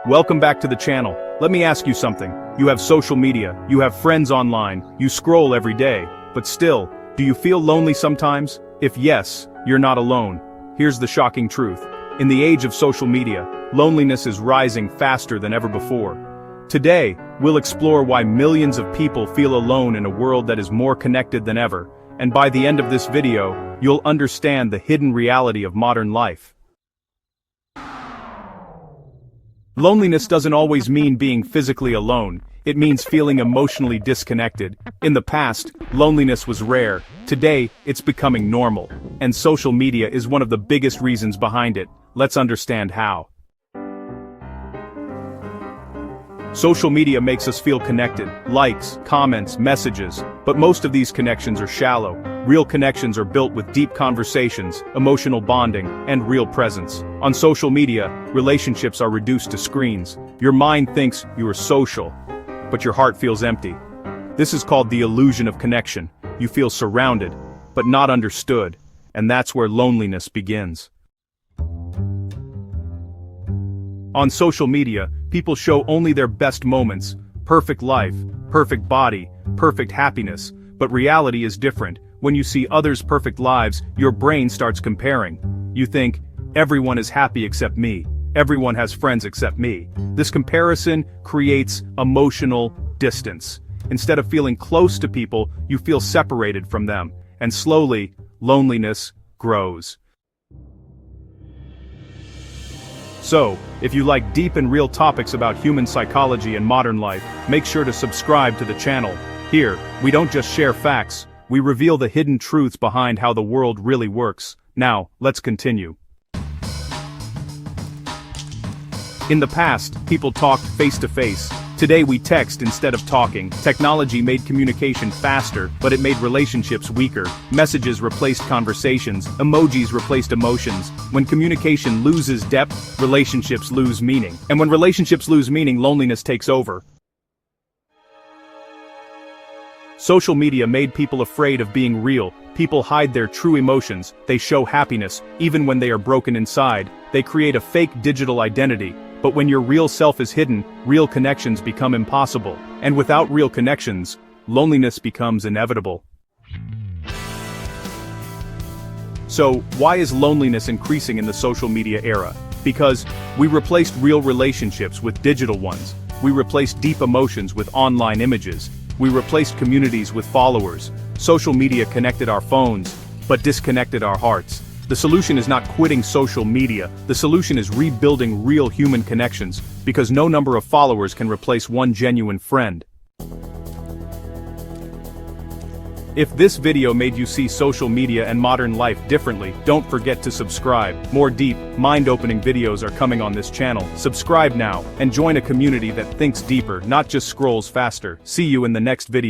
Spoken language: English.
Welcome back to the channel. Let me ask you something. You have social media, you have friends online, you scroll every day, but still, do you feel lonely sometimes? If yes, you're not alone. Here's the shocking truth. In the age of social media, loneliness is rising faster than ever before. Today, we'll explore why millions of people feel alone in a world that is more connected than ever, and by the end of this video, you'll understand the hidden reality of modern life. Loneliness doesn't always mean being physically alone, it means feeling emotionally disconnected. In the past, loneliness was rare. Today, it's becoming normal. And social media is one of the biggest reasons behind it. Let's understand how. Social media makes us feel connected, likes, comments, messages, but most of these connections are shallow. Real connections are built with deep conversations, emotional bonding, and real presence. On social media, relationships are reduced to screens. Your mind thinks you are social, but your heart feels empty. This is called the illusion of connection. You feel surrounded, but not understood, and that's where loneliness begins. On social media, people show only their best moments, perfect life, perfect body, perfect happiness, but reality is different. When you see others' perfect lives, your brain starts comparing. You think, everyone is happy except me. Everyone has friends except me. This comparison creates emotional distance. Instead of feeling close to people, you feel separated from them, and slowly, loneliness grows. So, if you like deep and real topics about human psychology and modern life, make sure to subscribe to the channel. Here, we don't just share facts, we reveal the hidden truths behind how the world really works. Now, let's continue. In the past, people talked face to face. Today we text instead of talking. Technology made communication faster, but it made relationships weaker. Messages replaced conversations, emojis replaced emotions. When communication loses depth, relationships lose meaning. And when relationships lose meaning, loneliness takes over. Social media made people afraid of being real. People hide their true emotions, they show happiness, even when they are broken inside. They create a fake digital identity. But when your real self is hidden, real connections become impossible. And without real connections, loneliness becomes inevitable. So, why is loneliness increasing in the social media era? Because we replaced real relationships with digital ones. We replaced deep emotions with online images. We replaced communities with followers. Social media connected our phones, but disconnected our hearts. The solution is not quitting social media, the solution is rebuilding real human connections, because no number of followers can replace one genuine friend. If this video made you see social media and modern life differently, don't forget to subscribe. More deep, mind-opening videos are coming on this channel. Subscribe now, and join a community that thinks deeper, not just scrolls faster. See you in the next video.